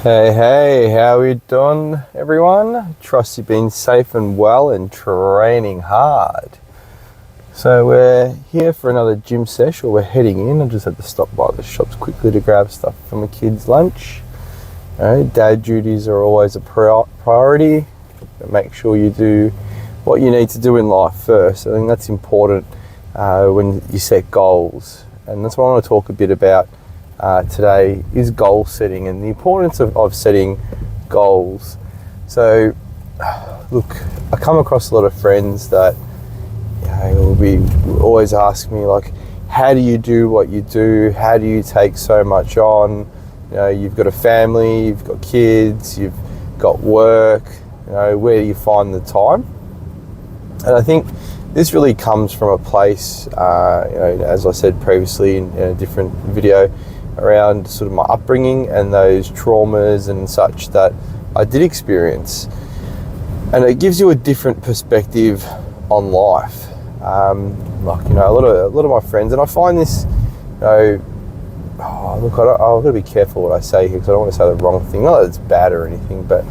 Hey, how are you doing, everyone? Trust you've been safe and well and training hard. So we're here for another gym session. We're heading in. I just had to stop by the shops quickly to grab stuff for my kids' lunch. Dad duties are always a priority. Make sure you do what you need to do in life first. I think that's important when you set goals. And that's what I want to talk a bit about today is goal setting and the importance of setting goals. So look, I come across a lot of friends that will always ask me, like, how do you do what you do? How do you take so much on? You've got a family, you've got kids, you've got work, where do you find the time? And I think this really comes from a place, as I said previously in a different video, around sort of my upbringing and those traumas and such that I did experience. And it gives you a different perspective on life. A lot of my friends, and I find this, I've got to be careful what I say here because I don't want to say the wrong thing. Not that it's bad or anything, but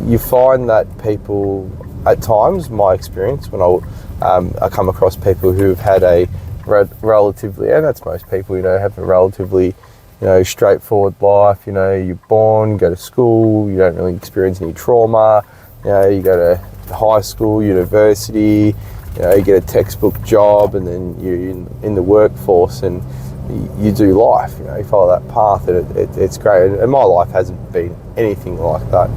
you find that people, at times, my experience, when I come across people who've had a relatively, and that's most people, have a relatively, straightforward life. You're born, go to school, you don't really experience any trauma. You go to high school, university, you get a textbook job, and then you're in the workforce and you do life. You follow that path, and it's great. And my life hasn't been anything like that.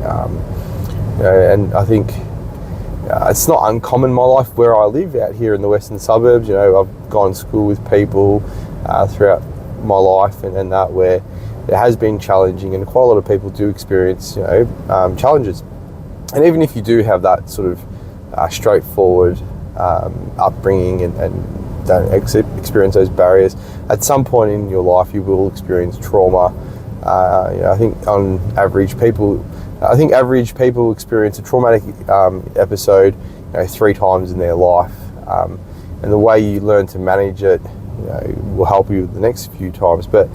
And I think it's not uncommon in my life where I live out here in the western suburbs. I've gone to school with people throughout my life and that where it has been challenging, and quite a lot of people do experience challenges. And even if you do have that sort of straightforward upbringing and don't experience those barriers, at some point in your life you will experience trauma. I think average people experience a traumatic episode 3 times in their life, and the way you learn to manage it will help you the next few times. But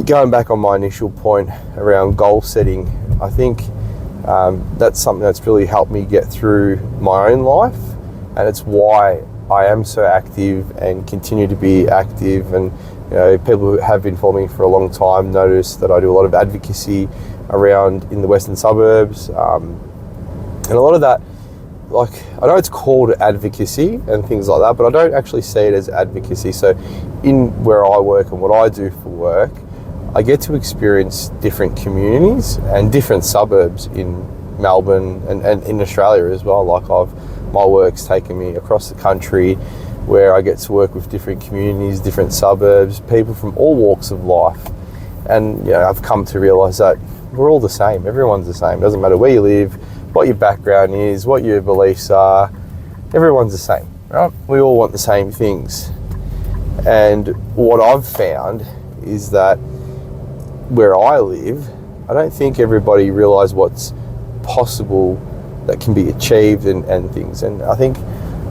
going back on my initial point around goal setting, I think that's something that's really helped me get through my own life, and it's why I am so active and continue to be active. And people who have been following me for a long time notice that I do a lot of advocacy around in the western suburbs, and a lot of that, like, I know it's called advocacy and things like that, but I don't actually see it as advocacy. So in where I work and what I do for work, I get to experience different communities and different suburbs in Melbourne and in Australia as well. Like, my work's taken me across the country where I get to work with different communities, different suburbs, people from all walks of life. And I've come to realise that we're all the same. Everyone's the same. It doesn't matter where you live, what your background is, what your beliefs are. Everyone's the same, right? We all want the same things. And what I've found is that where I live, I don't think everybody realises what's possible that can be achieved and things. And I think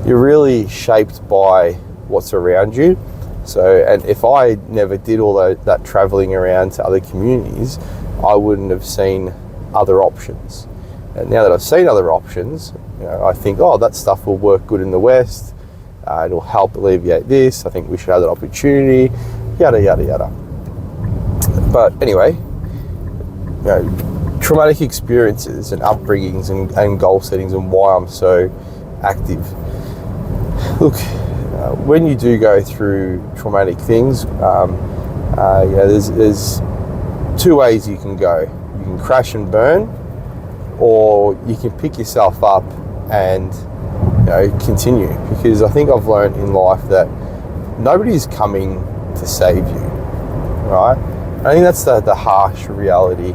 you're really shaped by what's around you. So, and if I never did all that travelling around to other communities, I wouldn't have seen other options. And now that I've seen other options, I think, that stuff will work good in the West. It'll help alleviate this. I think we should have that opportunity, yada, yada, yada. But anyway, traumatic experiences and upbringings and goal settings and why I'm so active. Look, when you do go through traumatic things, there's 2 ways you can go. You can crash and burn, or you can pick yourself up and continue. Because I think I've learned in life that nobody's coming to save you, right? I think that's the harsh reality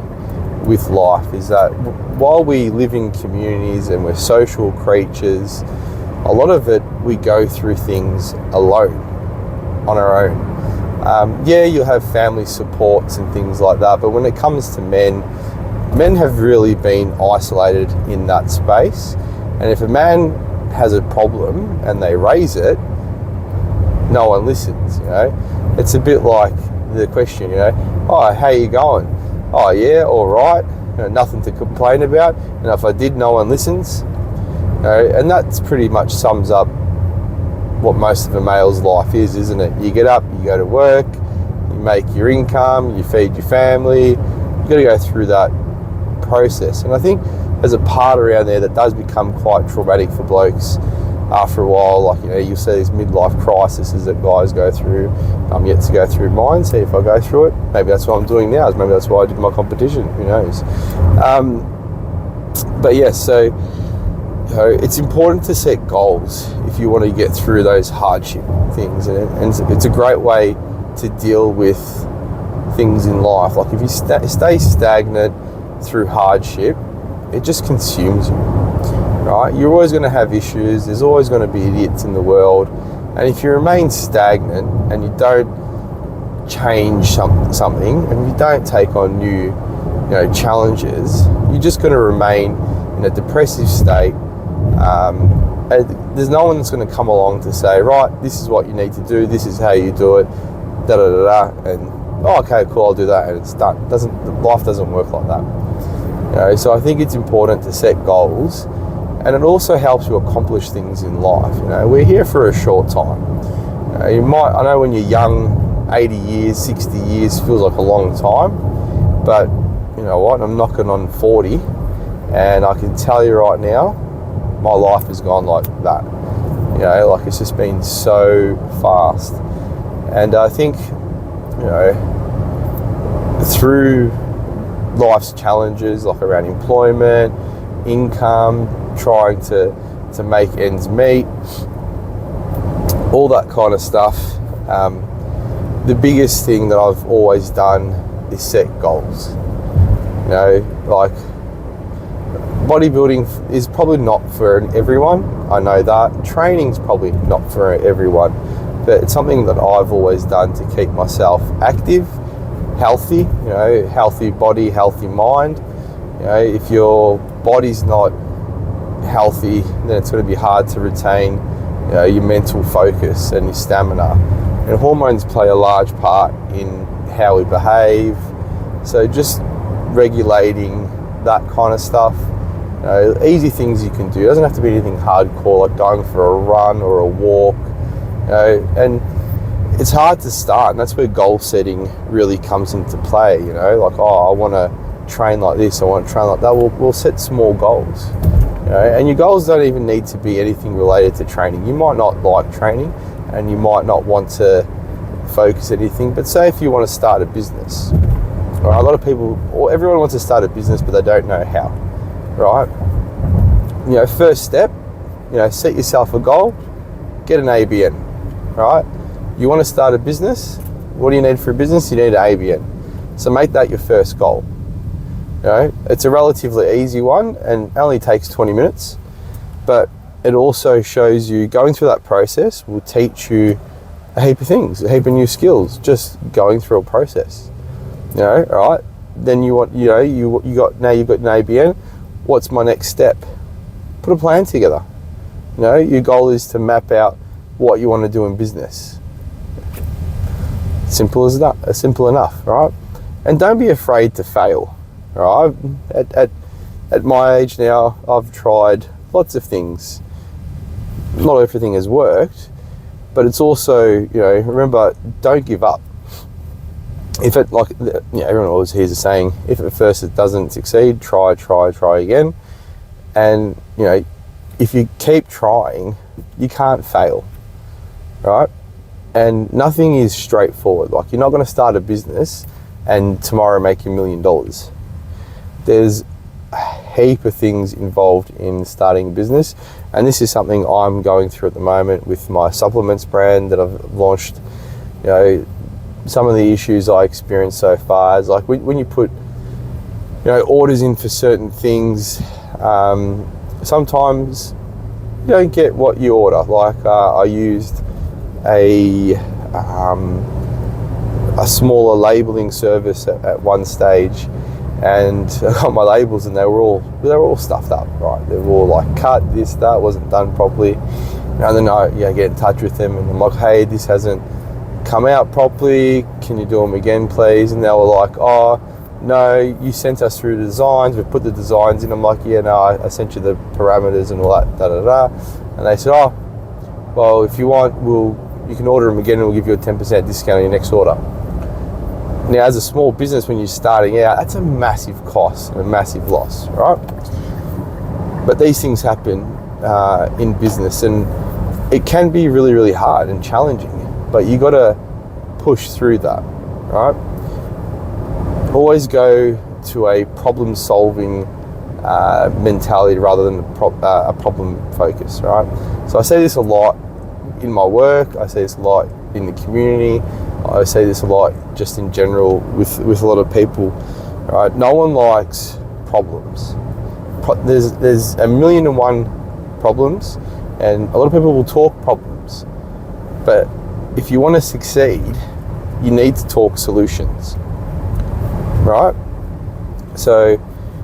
with life, is that while we live in communities and we're social creatures, a lot of it we go through things alone, on our own. You'll have family supports and things like that, but when it comes to men have really been isolated in that space. And if a man has a problem and they raise it, no one listens. It's a bit like the question, how you going? oh yeah, all right, nothing to complain about. And if I did, no one listens. And that's pretty much sums up what most of a male's life is, isn't it? You get up, you go to work, you make your income, you feed your family. You've got to go through that process. And I think there's a part around there that does become quite traumatic for blokes after a while. Like, you'll see these midlife crises that guys go through. I'm yet to go through mine, see if I go through it. Maybe that's what I'm doing now. Maybe that's why I did my competition. Who knows? But yes, so it's important to set goals if you want to get through those hardship things, and it's a great way to deal with things in life. Like if you stay stagnant through hardship, it just consumes you, right? You're always going to have issues. There's always going to be idiots in the world, and if you remain stagnant and you don't change something and you don't take on new challenges, you're just going to remain in a depressive state. And there's no one that's going to come along to say, right, this is what you need to do, this is how you do it, da da da da, and okay, cool, I'll do that, and it's done. Life doesn't work like that. So I think it's important to set goals, and it also helps you accomplish things in life. We're here for a short time. I know when you're young, 80 years, 60 years feels like a long time, but you know what? I'm knocking on 40, and I can tell you right now, my life has gone like that. Like it's just been so fast. And I think, through life's challenges, like around employment, income, trying to make ends meet, all that kind of stuff, the biggest thing that I've always done is set goals. Like bodybuilding is probably not for everyone. I know that. Training's probably not for everyone, but it's something that I've always done to keep myself active, healthy, healthy body, healthy mind. If your body's not healthy, then it's going to be hard to retain your mental focus and your stamina. And hormones play a large part in how we behave. So just regulating that kind of stuff. Easy things you can do. It doesn't have to be anything hardcore, like going for a run or a walk. And it's hard to start, and that's where goal setting really comes into play. Like, I want to train like this, I want to train like that. We'll set small goals. And your goals don't even need to be anything related to training. You might not like training, and you might not want to focus anything. But say if you want to start a business, right? A lot of people, or everyone wants to start a business, but they don't know how. Right? First step, set yourself a goal, get an ABN, right? You want to start a business, what do you need for a business? You need an ABN. So make that your first goal. It's a relatively easy one and only takes 20 minutes, but it also shows you going through that process will teach you a heap of things, a heap of new skills, just going through a process. Right? Then you've got an ABN. What's my next step? Put a plan together. Your goal is to map out what you want to do in business. Simple as that. Simple enough, right? And don't be afraid to fail. Right? At my age now, I've tried lots of things. Not everything has worked, but it's also, remember, don't give up. If it, everyone always hears a saying, if at first it doesn't succeed, try again. And, if you keep trying, you can't fail, right? And nothing is straightforward. Like, you're not going to start a business and tomorrow make $1 million. There's a heap of things involved in starting a business. And this is something I'm going through at the moment with my supplements brand that I've launched. Some of the issues I experienced so far is like when you put orders in for certain things, sometimes you don't get what you order. Like I used a smaller labeling service at one stage, and I got my labels and they were all stuffed up, right? They were all like cut, this, that, wasn't done properly. And then I get in touch with them and I'm like, hey, this hasn't come out properly, can you do them again please? And they were like, oh no, you sent us through the designs, we put the designs in. I'm like, yeah, no, I sent you the parameters and all that, da-da-da. And they said, oh, well, if you want, you can order them again and we'll give you a 10% discount on your next order. Now, as a small business, when you're starting out, that's a massive cost and a massive loss, right? But these things happen in business, and it can be really, really hard and challenging, but you got to push through that, right? Always go to a problem-solving mentality rather than a problem focus, right? So I say this a lot in my work, I say this a lot in the community, I say this a lot just in general with a lot of people, right? No one likes problems. There's a million and one problems, and a lot of people will talk problems, but if you want to succeed, you need to talk solutions, right? So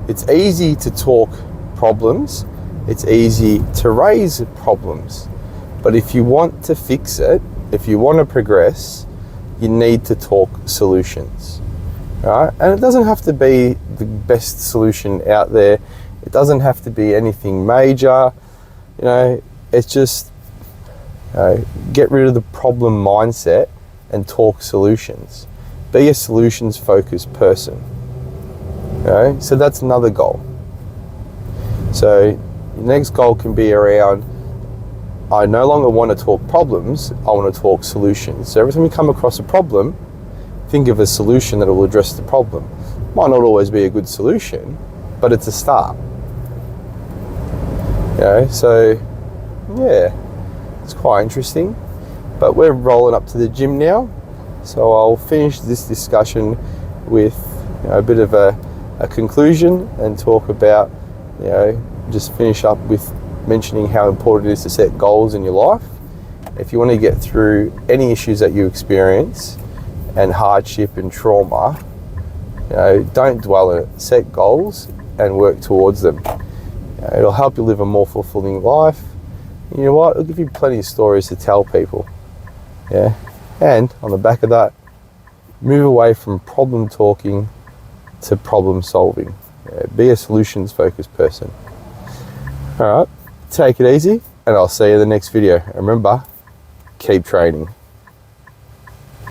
it's easy to talk problems, it's easy to raise problems, but if you want to fix it, if you want to progress, you need to talk solutions, right? And it doesn't have to be the best solution out there. It doesn't have to be anything major. You know, it's just, get rid of the problem mindset and talk solutions. Be a solutions-focused person. Okay? So that's another goal. So your next goal can be around, I no longer want to talk problems, I want to talk solutions. So every time you come across a problem, think of a solution that will address the problem. Might not always be a good solution, but it's a start. So yeah, it's quite interesting. But we're rolling up to the gym now, so I'll finish this discussion with a bit of a conclusion and talk about, just finish up with mentioning how important it is to set goals in your life. If you want to get through any issues that you experience and hardship and trauma, don't dwell in it. Set goals and work towards them. It'll help you live a more fulfilling life. You know what? It'll give you plenty of stories to tell people. Yeah. And on the back of that, move away from problem talking to problem solving. Be a solutions focused person. All right. Take it easy, and I'll see you in the next video. And remember, keep training.